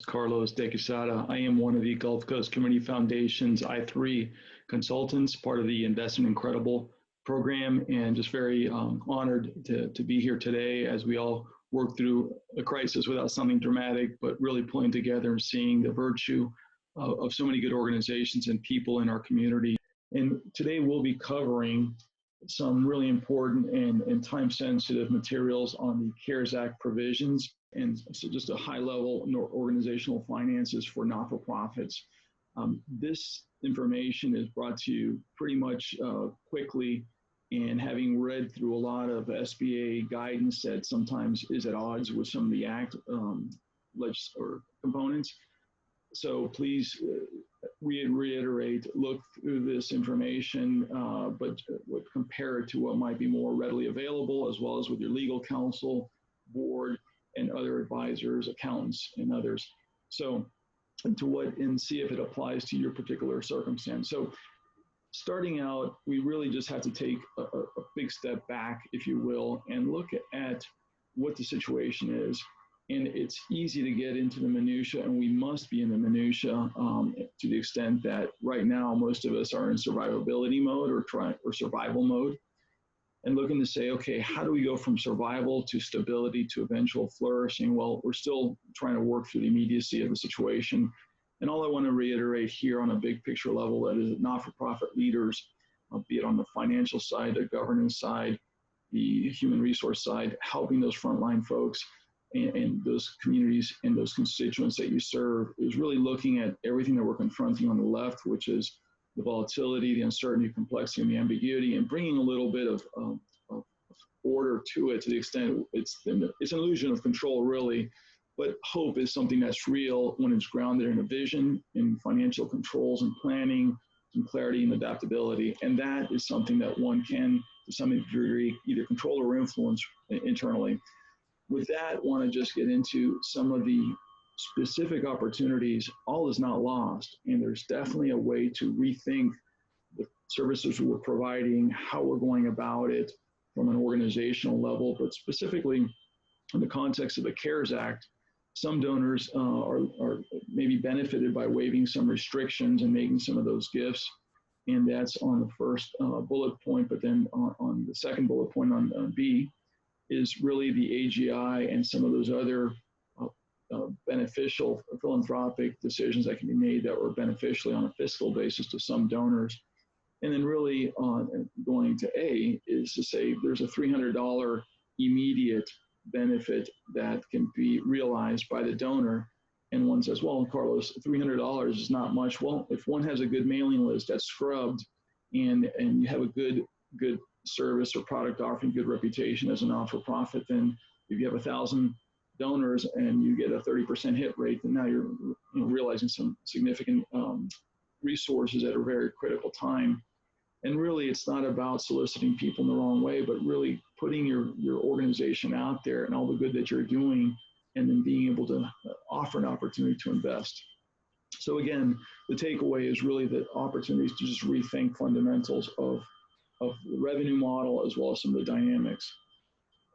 Carlos De Quesada. I am one of the Gulf Coast Community Foundation's I3 consultants, part of the Invest in Incredible program, and just very honored to be here today as we all work through a crisis without something dramatic, but really pulling together and seeing the virtue of so many good organizations and people in our community. And today we'll be covering some really important and time-sensitive materials on the CARES Act provisions, and so just a high-level organizational finances for not-for-profits. This information is brought to you pretty much quickly, and having read through a lot of SBA guidance that sometimes is at odds with some of the Act or components. So please reiterate, look through this information, but compare it to what might be more readily available, as well as with your legal counsel, board, and other advisors, accountants, and others. So, and see if it applies to your particular circumstance. So, starting out, we really just have to take a big step back, if you will, and look at what the situation is. And it's easy to get into the minutia, and we must be in the minutia to the extent that right now most of us are in survivability mode or survival mode, and looking to say, okay, how do we go from survival to stability to eventual flourishing? Well, we're still trying to work through the immediacy of the situation. And all I want to reiterate here on a big picture level, that is not-for-profit leaders, be it on the financial side, the governance side, the human resource side, helping those frontline folks and those communities and those constituents that you serve, is really looking at everything that we're confronting on the left, which is the volatility, the uncertainty, complexity, and the ambiguity, and bringing a little bit of order to it, to the extent it's an illusion of control, really. But hope is something that's real when it's grounded in a vision, in financial controls and planning, and clarity and adaptability. And that is something that one can, to some degree, either control or influence internally. With that, I want to just get into some of the specific opportunities. All is not lost, and there's definitely a way to rethink the services we're providing, how we're going about it from an organizational level, but specifically in the context of the CARES Act. Some donors are maybe benefited by waiving some restrictions and making some of those gifts, and that's on the first bullet point. But then on the second bullet point on B is really the AGI and some of those other beneficial philanthropic decisions that can be made that were beneficially on a fiscal basis to some donors. And then really going to A is to say there's a $300 immediate benefit that can be realized by the donor. And one says, well, Carlos, $300 is not much. Well, if one has a good mailing list that's scrubbed and you have a good service or product offering, good reputation as a not-for-profit, then if you have 1,000 donors and you get a 30% hit rate, then now you're realizing some significant resources at a very critical time. And really, it's not about soliciting people in the wrong way, but really putting your organization out there and all the good that you're doing, and then being able to offer an opportunity to invest. So again, the takeaway is really the opportunities to just rethink fundamentals of the revenue model, as well as some of the dynamics.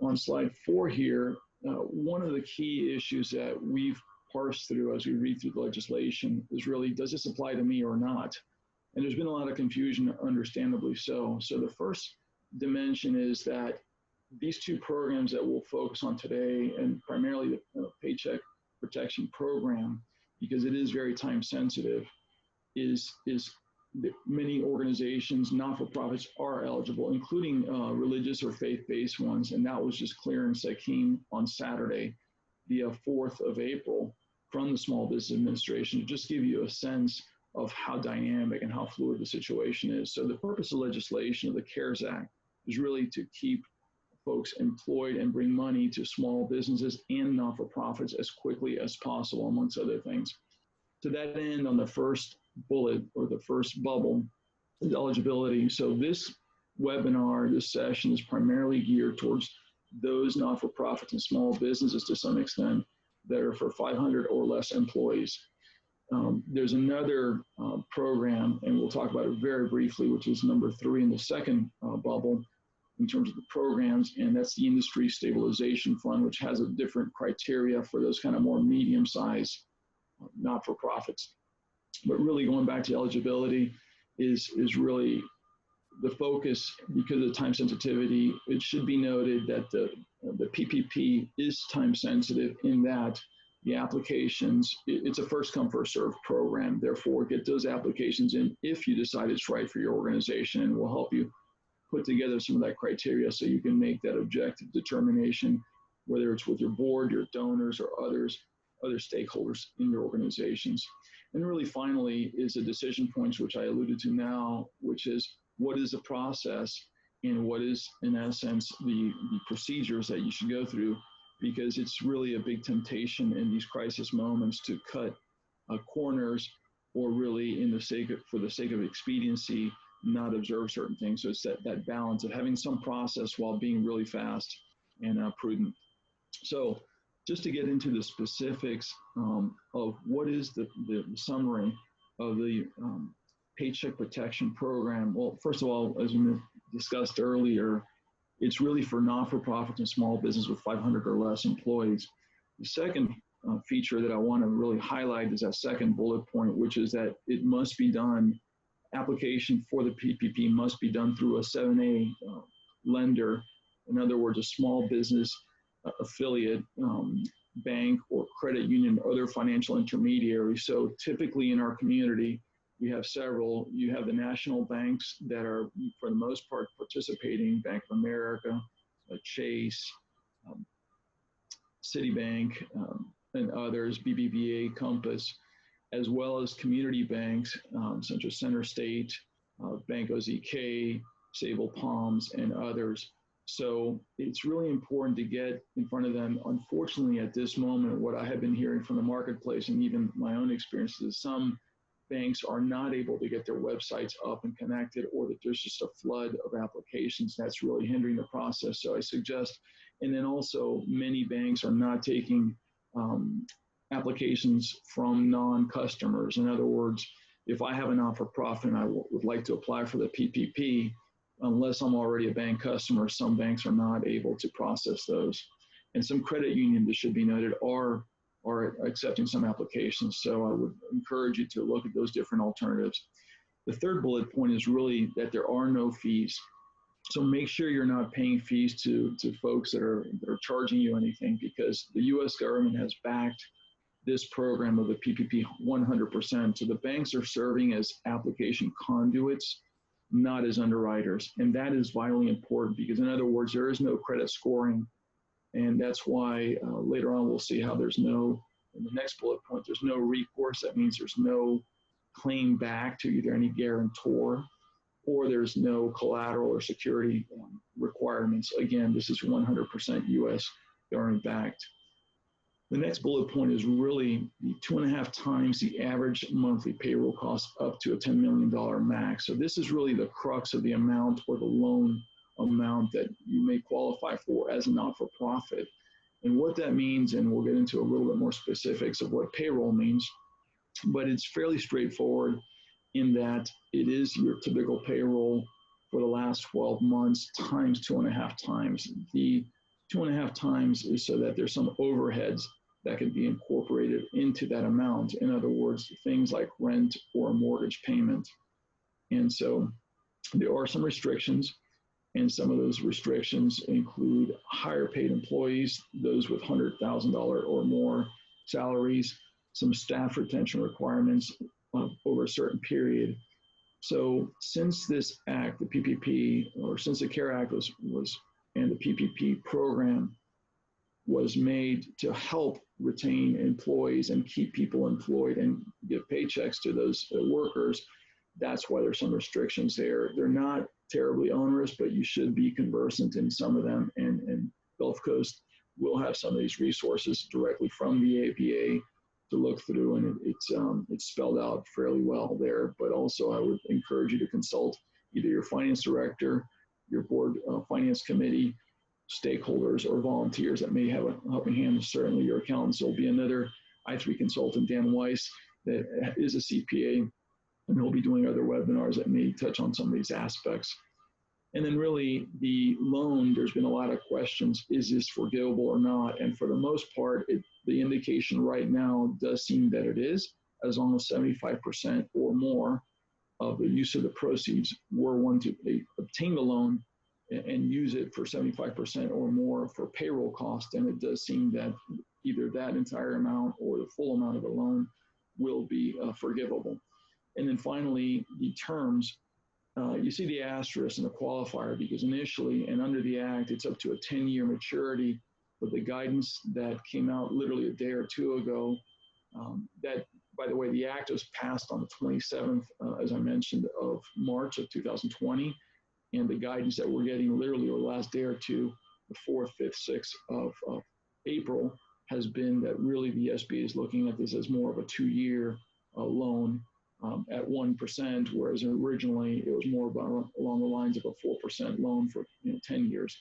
On slide 4 here, one of the key issues that we've parsed through as we read through the legislation is really, does this apply to me or not? And there's been a lot of confusion, understandably so. So the first dimension is that these two programs that we'll focus on today, and primarily the Paycheck Protection Program, because it is very time sensitive, is many organizations, not-for-profits, are eligible, including religious or faith-based ones. And that was just clearance that came on Saturday, the 4th of April, from the Small Business Administration, to just give you a sense of how dynamic and how fluid the situation is. So the purpose of legislation of the CARES Act is really to keep folks employed and bring money to small businesses and not-for-profits as quickly as possible, amongst other things. To that end, on the first bullet, or the first bubble, is eligibility. So this webinar, this session, is primarily geared towards those not-for-profits and small businesses, to some extent, that are for 500 or less employees. There's another program, and we'll talk about it very briefly, which is number 3 in the second bubble in terms of the programs, and that's the Industry Stabilization Fund, which has a different criteria for those kind of more medium-sized not-for-profits. But really going back to eligibility is really the focus. Because of time sensitivity. It should be noted that the PPP is time sensitive in that the applications, it's a first come, first served program. Therefore, get those applications in if you decide it's right for your organization, and we'll help you put together some of that criteria so you can make that objective determination, whether it's with your board, your donors, or other stakeholders in your organizations. And really finally is the decision points, which I alluded to now, which is what is the process and what is, in essence, the procedures that you should go through, because it's really a big temptation in these crisis moments to cut corners, or really for the sake of expediency, not observe certain things. So it's that balance of having some process while being really fast and prudent. So just to get into the specifics of what is the summary of the Paycheck Protection Program. Well, first of all, as we discussed earlier, it's really for not-for-profits and small business with 500 or less employees. The second feature that I want to really highlight is that second bullet point, which is that it must be done, application for the PPP must be done through a 7A lender. In other words, a small business affiliate, bank or credit union, or other financial intermediary. So typically in our community, we have several. You have the national banks that are, for the most part, participating: Bank of America, Chase, Citibank, and others, BBVA, Compass, as well as community banks, such as Center State, Bank OZK, Sable Palms, and others. So it's really important to get in front of them. Unfortunately, at this moment, what I have been hearing from the marketplace and even my own experiences is some banks are not able to get their websites up and connected, or that there's just a flood of applications that's really hindering the process. So I suggest, and then also many banks are not taking applications from non-customers. In other words, if I have a not-for-profit and I would like to apply for the PPP, unless I'm already a bank customer, some banks are not able to process those. And some credit unions, this should be noted, are accepting some applications. So I would encourage you to look at those different alternatives. The third bullet point is really that there are no fees. So make sure you're not paying fees to folks that are charging you anything, because the U.S. government has backed this program of the PPP 100%. So the banks are serving as application conduits, not as underwriters. And that is vitally important, because in other words, there is no credit scoring. And that's why later on we'll see how there's no, in the next bullet point, there's no recourse. That means there's no claim back to either any guarantor, or there's no collateral or security requirements. Again, this is 100% U.S. government backed. The next bullet point is really the 2.5 times the average monthly payroll cost up to a $10 million max. So this is really the crux of the amount, or the loan amount, that you may qualify for as a not-for-profit. And what that means, and we'll get into a little bit more specifics of what payroll means, but it's fairly straightforward in that it is your typical payroll for the last 12 months times 2.5 times. The 2.5 times is so that there's some overheads that can be incorporated into that amount. In other words, things like rent or mortgage payment. And so there are some restrictions, and some of those restrictions include higher paid employees, those with $100,000 or more salaries, some staff retention requirements over a certain period. So since this act, the PPP, or since the CARE Act was and the PPP program was made to help retain employees and keep people employed and give paychecks to those workers, that's why there's some restrictions there. They're not terribly onerous, but you should be conversant in some of them. And Gulf Coast will have some of these resources directly from the ABA to look through, and it's spelled out fairly well there. But also I would encourage you to consult either your finance director, your board finance committee, stakeholders, or volunteers that may have a helping hand. Certainly your accountants. There'll be another I3 consultant, Dan Weiss, that is a CPA, and he'll be doing other webinars that may touch on some of these aspects. And then really the loan, there's been a lot of questions, is this forgivable or not? And for the most part, the indication right now does seem that it is, as long as 75% or more of the use of the proceeds were one to obtain the loan and use it for 75% or more for payroll costs. And it does seem that either that entire amount or the full amount of the loan will be forgivable. And then finally, the terms. You see the asterisk and the qualifier because initially and under the act, it's up to a 10-year maturity. But the guidance that came out literally a day or two ago, that, by the way, the act was passed on the 27th, as I mentioned, of March of 2020. And the guidance that we're getting literally the last day or two, the 4th, 5th, 6th of April, has been that really the SBA is looking at this as more of a 2-year loan at 1%, whereas originally it was more about along the lines of a 4% loan for 10 years.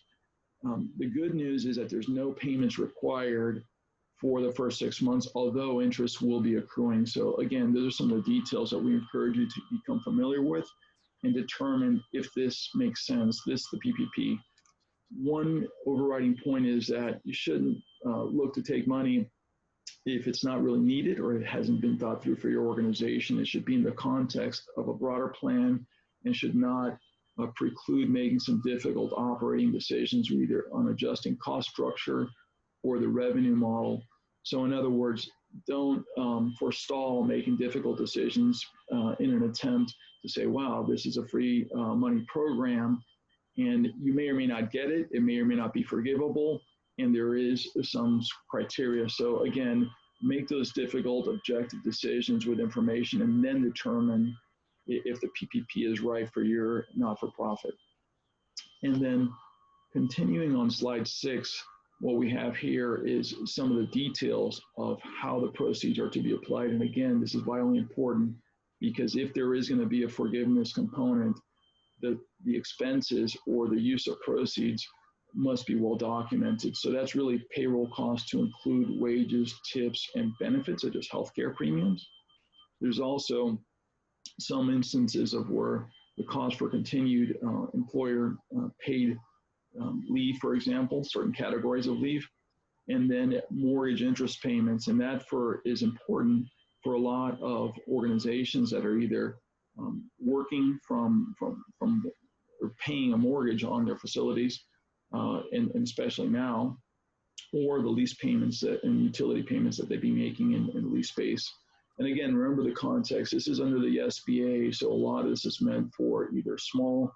The good news is that there's no payments required for the first 6 months, although interest will be accruing. So again, those are some of the details that we encourage you to become familiar with and determine if this makes sense, the PPP. One overriding point is that you shouldn't look to take money if it's not really needed or it hasn't been thought through for your organization. It should be in the context of a broader plan and should not preclude making some difficult operating decisions either on adjusting cost structure or the revenue model. So in other words, don't forestall making difficult decisions in an attempt to say, wow, this is a free money program, and you may or may not get it. It may or may not be forgivable, and there is some criteria. So again, make those difficult objective decisions with information and then determine if the PPP is right for your not-for-profit. And then continuing on slide 6, what we have here is some of the details of how the proceeds are to be applied. And again, this is vitally important because if there is going to be a forgiveness component, the expenses or the use of proceeds must be well documented. So that's really payroll costs to include wages, tips, and benefits such as healthcare premiums. There's also some instances of where the cost for continued employer paid leave, for example, certain categories of leave, and then mortgage interest payments. And that is important for a lot of organizations that are either working from or paying a mortgage on their facilities, and especially now, or the lease payments and utility payments that they'd be making in the lease space. And again, remember the context. This is under the SBA, so a lot of this is meant for either small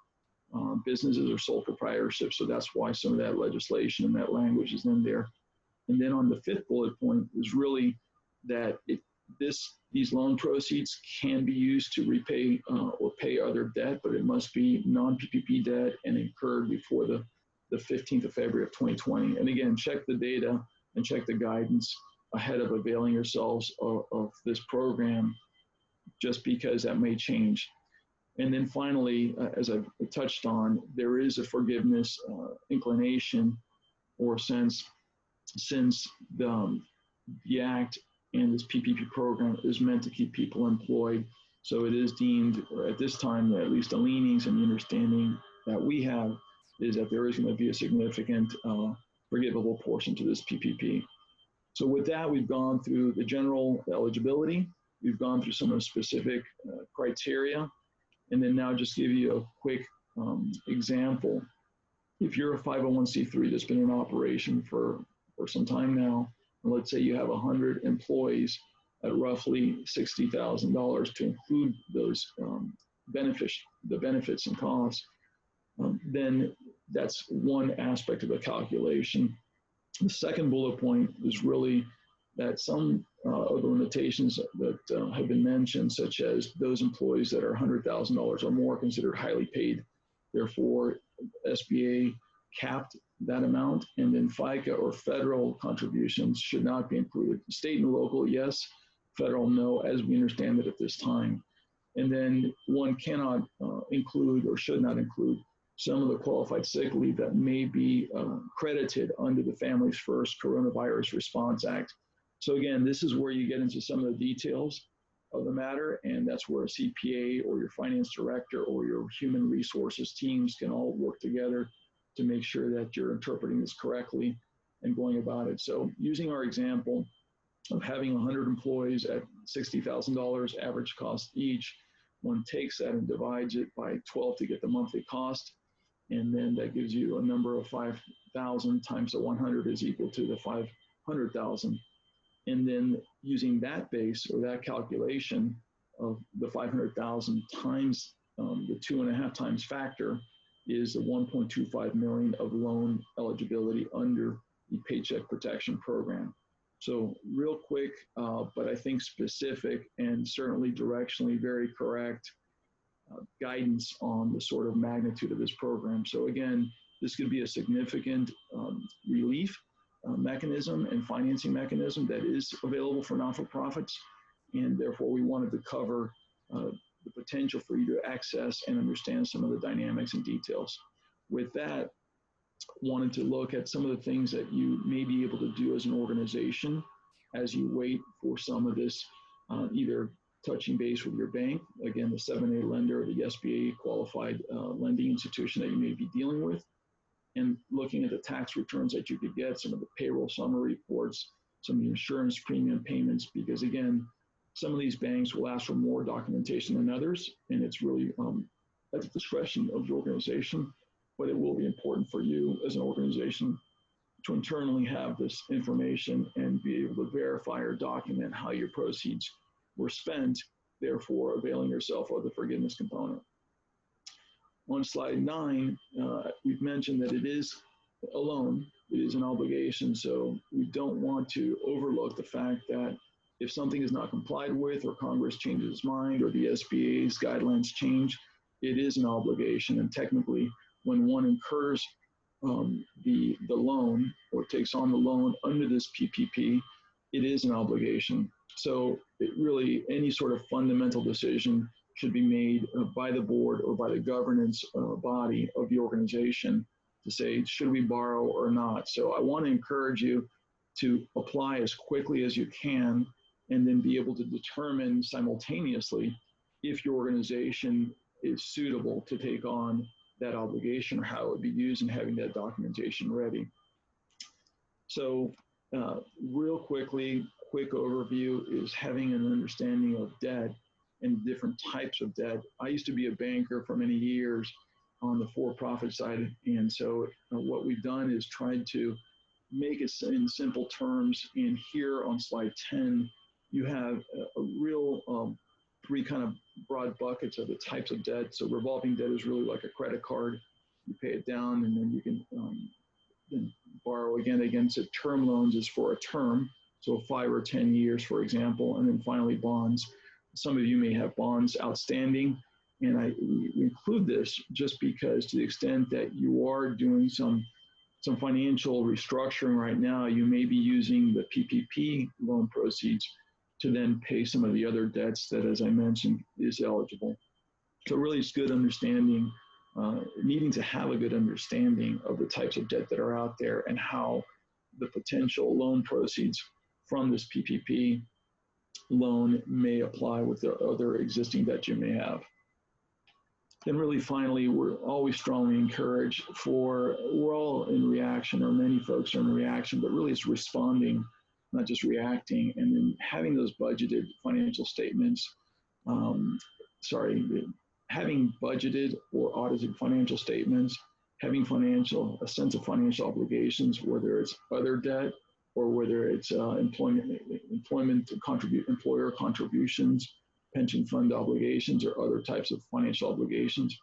businesses or sole proprietorship. So that's why some of that legislation and that language is in there. And then on the 5th bullet point is really that these loan proceeds can be used to repay or pay other debt, but it must be non-PPP debt and incurred before the 15th of February of 2020. And again, check the data and check the guidance ahead of availing yourselves of this program, just because that may change. And then finally, as I've touched on, there is a forgiveness inclination or sense since the Act and this PPP program is meant to keep people employed. So it is deemed, or at this time, at least the leanings and the understanding that we have is that there is going to be a significant forgivable portion to this PPP. So with that, we've gone through the general eligibility. We've gone through some of the specific criteria. And then now just give you a quick example. If you're a 501c3 that's been in operation for some time now, and let's say you have 100 employees at roughly $60,000 to include those benefits and costs, then that's one aspect of the calculation. The second bullet point is really that some of the limitations that have been mentioned, such as those employees that are $100,000 or more, considered highly paid. Therefore, SBA capped that amount, and then FICA or federal contributions should not be included. State and local, yes. Federal, no, as we understand it at this time. And then one cannot include or should not include some of the qualified sick leave that may be credited under the Families First Coronavirus Response Act. So again, this is where you get into some of the details. of the matter, and that's where a CPA or your finance director or your human resources teams can all work together to make sure that you're interpreting this correctly and going about it. So using our example of having 100 employees at $60,000 average cost each, one takes that and divides it by 12 to get the monthly cost, and then that gives you a number of 5,000 times the 100 is equal to the 500,000. And then using that base or that calculation of the 500,000 times the 2.5 times factor is the 1.25 million of loan eligibility under the Paycheck Protection Program. So real quick, but I think specific and certainly directionally very correct guidance on the sort of magnitude of this program. So again, this could be a significant relief mechanism and financing mechanism that is available for not-for-profits, and therefore we wanted to cover the potential for you to access and understand some of the dynamics and details. With that, wanted to look at some of the things that you may be able to do as an organization as you wait for some of this, either touching base with your bank, again, the 7(a) lender or the SBA qualified lending institution that you may be dealing with, and looking at the tax returns that you could get, some of the payroll summary reports, some of the insurance premium payments, because again, some of these banks will ask for more documentation than others, and it's really at the discretion of the organization, but it will be important for you as an organization to internally have this information and be able to verify or document how your proceeds were spent, therefore availing yourself of the forgiveness component. On slide 9, we've mentioned that it is a loan, it is an obligation, so we don't want to overlook the fact that if something is not complied with or Congress changes its mind or the SBA's guidelines change, it is an obligation, and technically when one incurs the loan or takes on the loan under this PPP, it is an obligation. So it really, any sort of fundamental decision should be made by the board or by the governance body of the organization to say, should we borrow or not? So I want to encourage you to apply as quickly as you can and then be able to determine simultaneously if your organization is suitable to take on that obligation or how it would be used and having that documentation ready. So real quickly, quick overview is having an understanding of debt and different types of debt. I used to be a banker for many years on the for-profit side, and so what we've done is tried to make it in simple terms. And here on slide 10, you have a real 3 kind of broad buckets of the types of debt. So revolving debt is really like a credit card. You pay it down and then you can then borrow again against it. Term loans is for a term, so 5 or 10 years, for example. And then finally bonds. Some of you may have bonds outstanding, and we include this just because to the extent that you are doing some financial restructuring right now, you may be using the PPP loan proceeds to then pay some of the other debts that, as I mentioned, is eligible. So really it's good understanding, needing to have a good understanding of the types of debt that are out there and how the potential loan proceeds from this PPP loan may apply with the other existing debt you may have. Then really finally, we're always strongly encouraged we're all in reaction, or many folks are in reaction, but really it's responding, not just reacting, and then having those budgeted financial statements, having budgeted or audited financial statements, having a sense of financial obligations, whether it's other debt or whether it's employer contributions, pension fund obligations, or other types of financial obligations,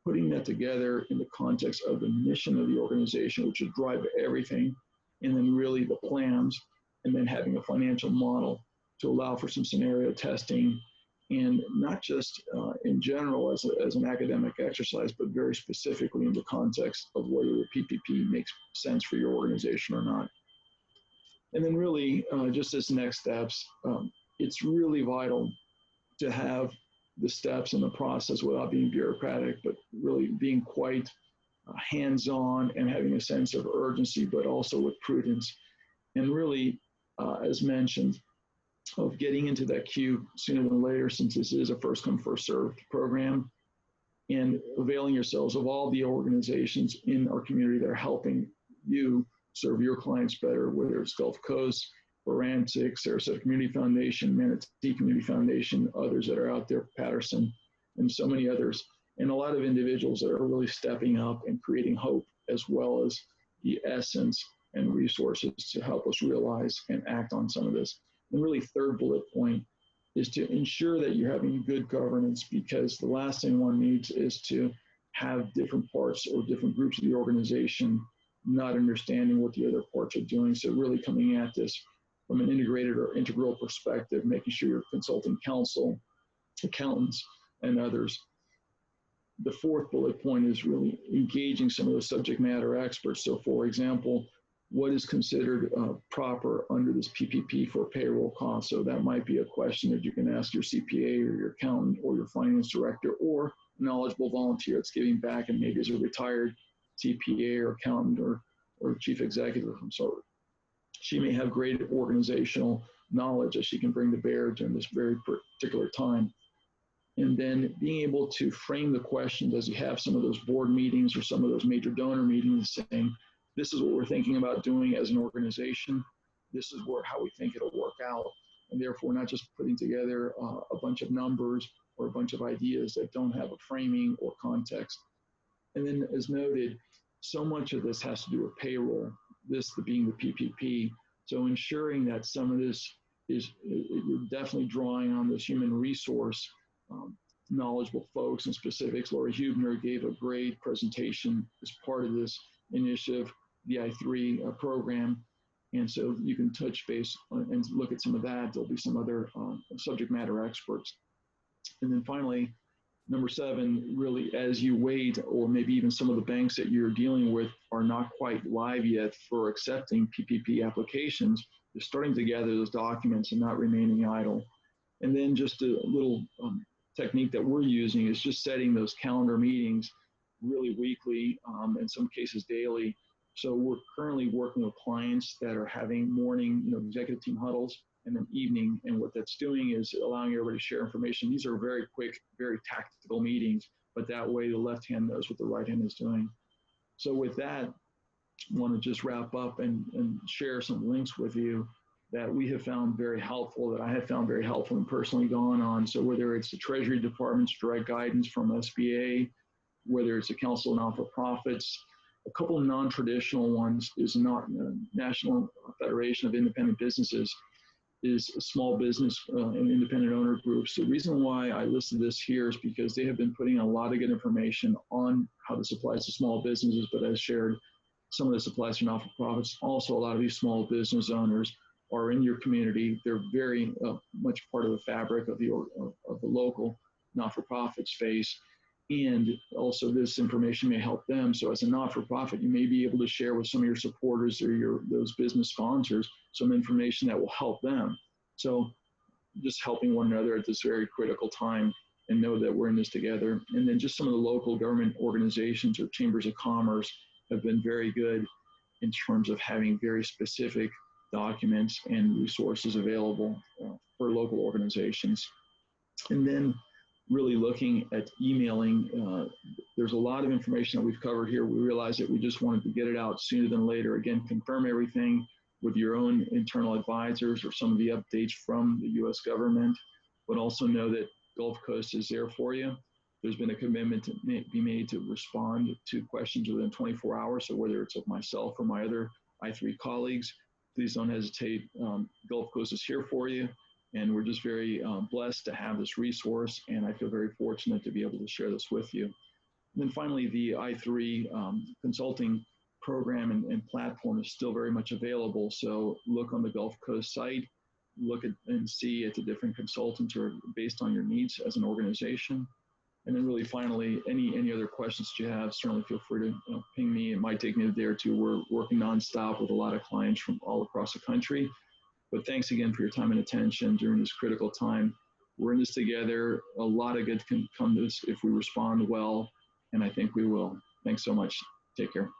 putting that together in the context of the mission of the organization, which would drive everything, and then really the plans, and then having a financial model to allow for some scenario testing, and not just in general as an academic exercise, but very specifically in the context of whether the PPP makes sense for your organization or not. And then really, just as next steps, it's really vital to have the steps and the process without being bureaucratic, but really being quite hands-on and having a sense of urgency, but also with prudence. And really, as mentioned, of getting into that queue sooner than later, since this is a first come, first served program, and availing yourselves of all the organizations in our community that are helping you serve your clients better, whether it's Gulf Coast, Forensic, Sarasota Community Foundation, Manatee Community Foundation, others that are out there, Patterson, and so many others, and a lot of individuals that are really stepping up and creating hope, as well as the essence and resources to help us realize and act on some of this. And really, third bullet point is to ensure that you're having good governance, because the last thing one needs is to have different parts or different groups of the organization not understanding what the other parts are doing. So really coming at this from an integrated or integral perspective, making sure you're consulting counsel, accountants, and others. The fourth bullet point is really engaging some of the subject matter experts. So for example, what is considered proper under this PPP for payroll costs? So that might be a question that you can ask your CPA or your accountant or your finance director, or a knowledgeable volunteer that's giving back and maybe is a retired CPA or accountant or chief executive of some sort. She may have great organizational knowledge that she can bring to bear during this very particular time. And then being able to frame the questions as you have some of those board meetings or some of those major donor meetings, saying, this is what we're thinking about doing as an organization. This is how we think it'll work out. And therefore, not just putting together a bunch of numbers or a bunch of ideas that don't have a framing or context. And then, as noted, so much of this has to do with payroll, this being the PPP. So ensuring that some of this is, you're definitely drawing on this human resource knowledgeable folks and specifics. Lori Hubner gave a great presentation as part of this initiative, the I3 program. And so you can touch base and look at some of that. There'll be some other subject matter experts. And then finally, number 7, really, as you wait, or maybe even some of the banks that you're dealing with are not quite live yet for accepting PPP applications, you're starting to gather those documents and not remaining idle. And then just a little technique that we're using is just setting those calendar meetings really weekly, in some cases daily. So we're currently working with clients that are having morning, executive team huddles, and then evening. And what that's doing is allowing everybody to share information. These are very quick, very tactical meetings, but that way the left hand knows what the right hand is doing. So with that, I want to just wrap up and share some links with you that we have found very helpful, that I have found very helpful and personally gone on. So whether it's the Treasury Department's direct guidance from SBA, whether it's the Council of Non-for-Profits, a couple of non-traditional ones is National Federation of Independent Businesses, is small business and independent owner groups. The reason why I listed this here is because they have been putting a lot of good information on how this applies to small businesses, but as shared, some of this applies to not-for-profits. Also, a lot of these small business owners are in your community. They're very much part of the fabric of the local not-for-profit space. And also this information may help them. So as a not-for-profit, you may be able to share with some of your supporters or those business sponsors some information that will help them. So just helping one another at this very critical time, and know that we're in this together. And then just some of the local government organizations or chambers of commerce have been very good in terms of having very specific documents and resources available for local organizations. And then really looking at emailing, there's a lot of information that we've covered here. We realized that we just wanted to get it out sooner than later. Again, confirm everything with your own internal advisors or some of the updates from the US government, but also know that Gulf Coast is there for you. There's been a commitment to be made to respond to questions within 24 hours. So whether it's of myself or my other I3 colleagues, please don't hesitate. Gulf Coast is here for you. And we're just very blessed to have this resource. And I feel very fortunate to be able to share this with you. And then finally, the I3 consulting program and platform is still very much available. So look on the Gulf Coast site, look at and see at the different consultants or based on your needs as an organization. And then really finally, any other questions that you have, certainly feel free to ping me. It might take me a day or two. We're working nonstop with a lot of clients from all across the country. But thanks again for your time and attention during this critical time. We're in this together. A lot of good can come to this if we respond well, and I think we will. Thanks so much. Take care.